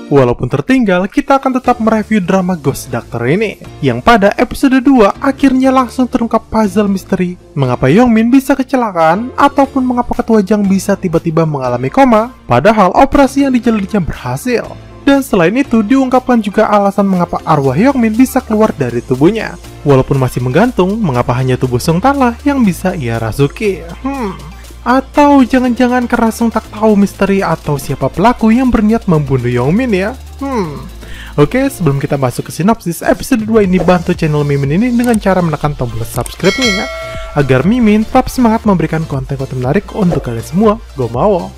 Walaupun tertinggal, kita akan tetap mereview drama Ghost Doctor ini, yang pada episode 2 akhirnya langsung terungkap puzzle misteri mengapa Yongmin bisa kecelakaan ataupun mengapa Ketua Jang bisa tiba-tiba mengalami koma, padahal operasi yang dijalaninya berhasil. Dan selain itu, diungkapkan juga alasan mengapa arwah Yongmin bisa keluar dari tubuhnya. Walaupun masih menggantung, mengapa hanya tubuh Seungtak lah yang bisa ia rasuki. Atau jangan-jangan karena Seungtak tahu misteri atau siapa pelaku yang berniat membunuh Yongmin ya? Oke, sebelum kita masuk ke sinopsis episode 2 ini, bantu channel Mimin ini dengan cara menekan tombol subscribe-nya ya, agar Mimin tetap semangat memberikan konten-konten menarik untuk kalian semua. Go mau!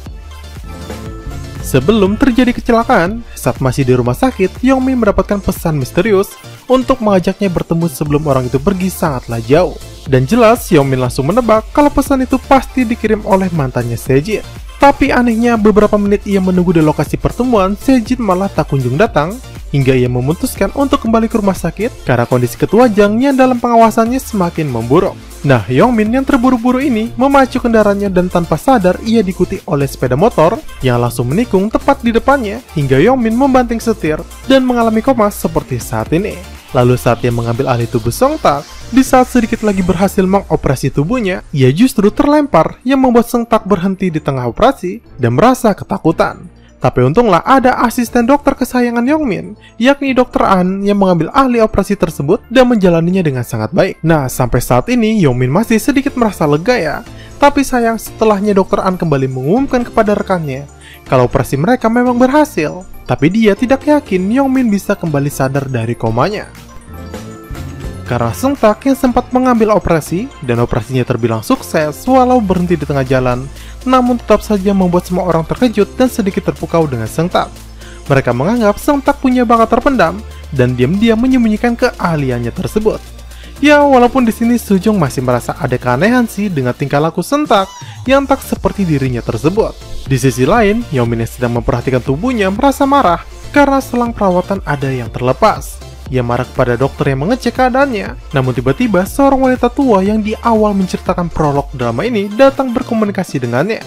Sebelum terjadi kecelakaan, saat masih di rumah sakit, Yongmin mendapatkan pesan misterius untuk mengajaknya bertemu sebelum orang itu pergi sangatlah jauh. Dan jelas, Yongmin langsung menebak kalau pesan itu pasti dikirim oleh mantannya Sejin. Tapi anehnya, beberapa menit ia menunggu di lokasi pertemuan, Sejin malah tak kunjung datang, hingga ia memutuskan untuk kembali ke rumah sakit karena kondisi Ketua Jang yang dalam pengawasannya semakin memburuk. Nah, Yongmin yang terburu-buru ini memacu kendaraannya dan tanpa sadar ia diikuti oleh sepeda motor yang langsung menikung tepat di depannya hingga Yongmin membanting setir dan mengalami koma seperti saat ini. Lalu saat ia mengambil alih tubuh Seungtak, di saat sedikit lagi berhasil mengoperasi tubuhnya, ia justru terlempar yang membuat Seungtak berhenti di tengah operasi dan merasa ketakutan. Tapi untunglah ada asisten dokter kesayangan Yongmin, yakni Dr. An yang mengambil alih operasi tersebut dan menjalaninya dengan sangat baik. Nah, sampai saat ini Yongmin masih sedikit merasa lega ya. Tapi sayang setelahnya Dr. An kembali mengumumkan kepada rekannya kalau operasi mereka memang berhasil. Tapi dia tidak yakin Yongmin bisa kembali sadar dari komanya. Karena Seungtak yang sempat mengambil operasi dan operasinya terbilang sukses walau berhenti di tengah jalan, namun tetap saja membuat semua orang terkejut dan sedikit terpukau dengan Seungtak. Mereka menganggap Seungtak punya bakat terpendam dan diam-diam menyembunyikan keahliannya tersebut. Ya, walaupun di sini Sujong masih merasa ada keanehan sih dengan tingkah laku Seungtak yang tak seperti dirinya tersebut. Di sisi lain, Yongmin yang sedang memperhatikan tubuhnya merasa marah karena selang perawatan ada yang terlepas. Ia marah kepada dokter yang mengecek keadaannya. Namun tiba-tiba seorang wanita tua yang di awal menceritakan prolog drama ini datang berkomunikasi dengannya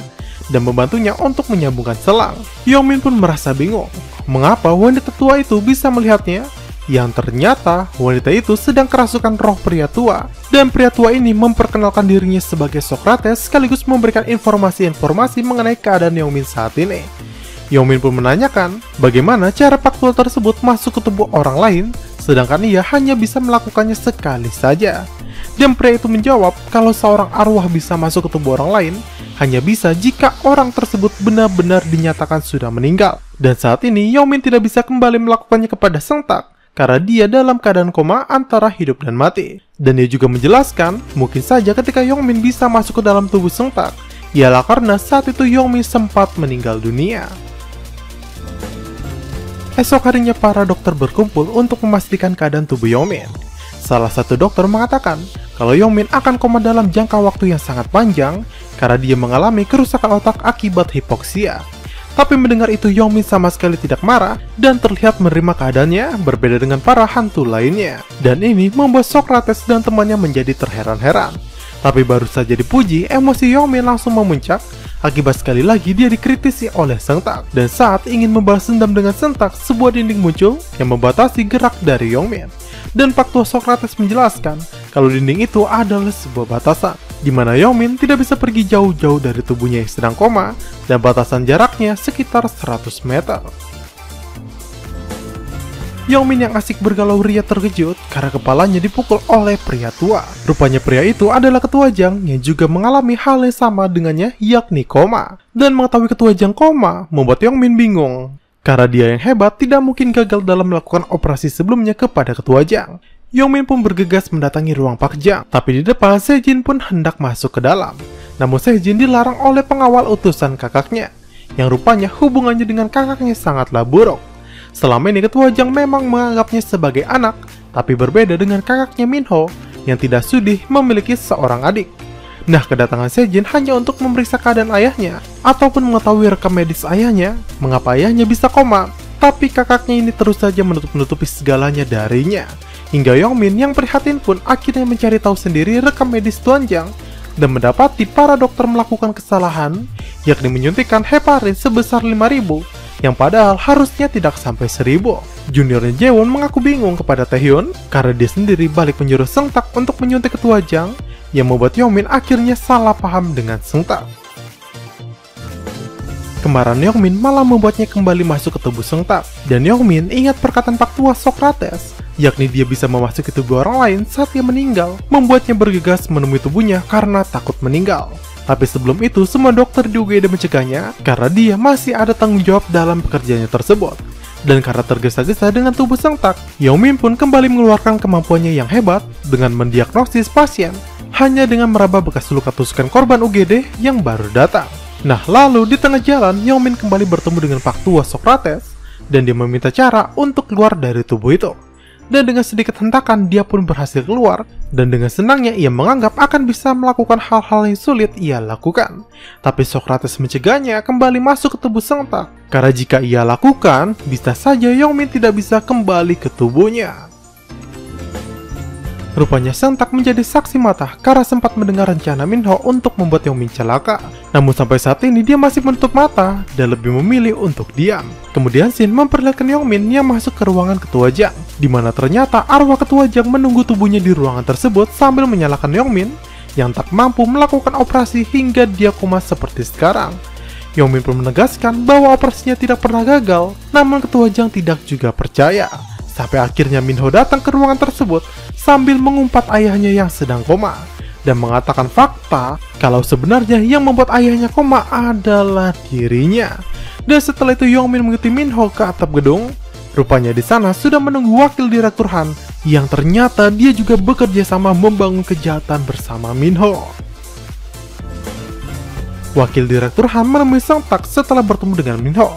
dan membantunya untuk menyambungkan selang. Yongmin pun merasa bingung mengapa wanita tua itu bisa melihatnya, yang ternyata wanita itu sedang kerasukan roh pria tua. Dan pria tua ini memperkenalkan dirinya sebagai Socrates sekaligus memberikan informasi-informasi mengenai keadaan Yongmin saat ini. Yongmin pun menanyakan bagaimana cara pak tua tersebut masuk ke tubuh orang lain, sedangkan ia hanya bisa melakukannya sekali saja. Dan pria itu menjawab kalau seorang arwah bisa masuk ke tubuh orang lain hanya bisa jika orang tersebut benar-benar dinyatakan sudah meninggal. Dan saat ini Yongmin tidak bisa kembali melakukannya kepada Seungtak karena dia dalam keadaan koma antara hidup dan mati. Dan dia juga menjelaskan mungkin saja ketika Yongmin bisa masuk ke dalam tubuh Seungtak ialah karena saat itu Yongmin sempat meninggal dunia. Esok harinya para dokter berkumpul untuk memastikan keadaan tubuh Yongmin. Salah satu dokter mengatakan kalau Yongmin akan koma dalam jangka waktu yang sangat panjang karena dia mengalami kerusakan otak akibat hipoksia. Tapi mendengar itu Yongmin sama sekali tidak marah dan terlihat menerima keadaannya berbeda dengan para hantu lainnya. Dan ini membuat Socrates dan temannya menjadi terheran-heran. Tapi baru saja dipuji, emosi Yongmin langsung memuncak akibat sekali lagi dia dikritisi oleh Seungtak. Dan saat ingin membalas dendam dengan Seungtak, sebuah dinding muncul yang membatasi gerak dari Yongmin. Dan Pak Tua Socrates menjelaskan kalau dinding itu adalah sebuah batasan, di mana Yongmin tidak bisa pergi jauh-jauh dari tubuhnya yang sedang koma, dan batasan jaraknya sekitar 100 meter. Yongmin yang asik bergalau ria terkejut karena kepalanya dipukul oleh pria tua. Rupanya pria itu adalah Ketua Jang yang juga mengalami hal yang sama dengannya, yakni koma. Dan mengetahui Ketua Jang koma membuat Yongmin bingung. Karena dia yang hebat tidak mungkin gagal dalam melakukan operasi sebelumnya kepada Ketua Jang. Yongmin pun bergegas mendatangi ruang Pak Jang. Tapi di depan Sejin pun hendak masuk ke dalam. Namun Sejin dilarang oleh pengawal utusan kakaknya, yang rupanya hubungannya dengan kakaknya sangatlah buruk. Selama ini Ketua Jang memang menganggapnya sebagai anak, tapi berbeda dengan kakaknya Minho yang tidak sudi memiliki seorang adik. Nah, kedatangan Sejin hanya untuk memeriksa keadaan ayahnya ataupun mengetahui rekam medis ayahnya, mengapa ayahnya bisa koma. Tapi kakaknya ini terus saja menutup-nutupi segalanya darinya. Hingga Yongmin yang prihatin pun akhirnya mencari tahu sendiri rekam medis Tuan Jang dan mendapati para dokter melakukan kesalahan, yakni menyuntikkan heparin sebesar 5.000 yang padahal harusnya tidak sampai 1000. Juniornya Jaewon mengaku bingung kepada Taehyun karena dia sendiri balik menyuruh Seungtak untuk menyuntik ketua Jang, yang membuat Youngmin akhirnya salah paham dengan Seungtak. Kemarahan Youngmin malah membuatnya kembali masuk ke tubuh Seungtak, dan Youngmin ingat perkataan Pak Tua Socrates, yakni dia bisa memasuki tubuh orang lain saat dia meninggal, membuatnya bergegas menemui tubuhnya karena takut meninggal. Tapi sebelum itu, semua dokter di UGD mencegahnya karena dia masih ada tanggung jawab dalam pekerjaannya tersebut. Dan karena tergesa-gesa dengan tubuh Seungtak, Youngmin pun kembali mengeluarkan kemampuannya yang hebat dengan mendiagnosis pasien hanya dengan meraba bekas luka tusukan korban UGD yang baru datang. Nah, lalu di tengah jalan, Youngmin kembali bertemu dengan Pak Tua Socrates dan dia meminta cara untuk keluar dari tubuh itu. Dan dengan sedikit hentakan, dia pun berhasil keluar, dan dengan senangnya ia menganggap akan bisa melakukan hal-hal yang sulit ia lakukan. Tapi Socrates mencegahnya kembali masuk ke tubuh Seungtak, karena jika ia lakukan, bisa saja Youngmin tidak bisa kembali ke tubuhnya. Rupanya Seungtak menjadi saksi mata karena sempat mendengar rencana Minho untuk membuat Youngmin celaka. Namun sampai saat ini dia masih menutup mata dan lebih memilih untuk diam. Kemudian Shin memperlihatkan Youngmin yang masuk ke ruangan ketua Jang, di mana ternyata arwah ketua Jang menunggu tubuhnya di ruangan tersebut sambil menyalahkan Youngmin yang tak mampu melakukan operasi hingga dia koma seperti sekarang. Youngmin pun menegaskan bahwa operasinya tidak pernah gagal, namun ketua Jang tidak juga percaya. Sampai akhirnya Minho datang ke ruangan tersebut sambil mengumpat ayahnya yang sedang koma dan mengatakan fakta kalau sebenarnya yang membuat ayahnya koma adalah dirinya. Dan setelah itu Youngmin mengikuti Minho ke atap gedung. Rupanya di sana sudah menunggu wakil direktur Han yang ternyata dia juga bekerja sama membangun kejahatan bersama Minho. Wakil direktur Han menemui Seungtak setelah bertemu dengan Minho,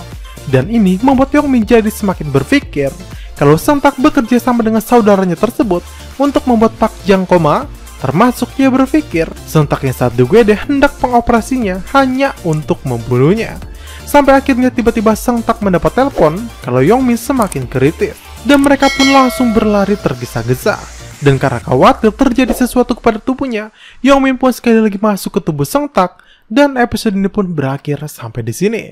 dan ini membuat Youngmin jadi semakin berpikir kalau Seungtak bekerja sama dengan saudaranya tersebut untuk membuat Pak Jang koma, termasuk dia berpikir Seungtak yang saat di UGD hendak pengoperasinya hanya untuk membunuhnya. Sampai akhirnya tiba-tiba Seungtak mendapat telepon kalau Youngmin semakin kritis, dan mereka pun langsung berlari tergesa-gesa. Dan karena khawatir terjadi sesuatu kepada tubuhnya, Youngmin pun sekali lagi masuk ke tubuh Seungtak, dan episode ini pun berakhir sampai di sini.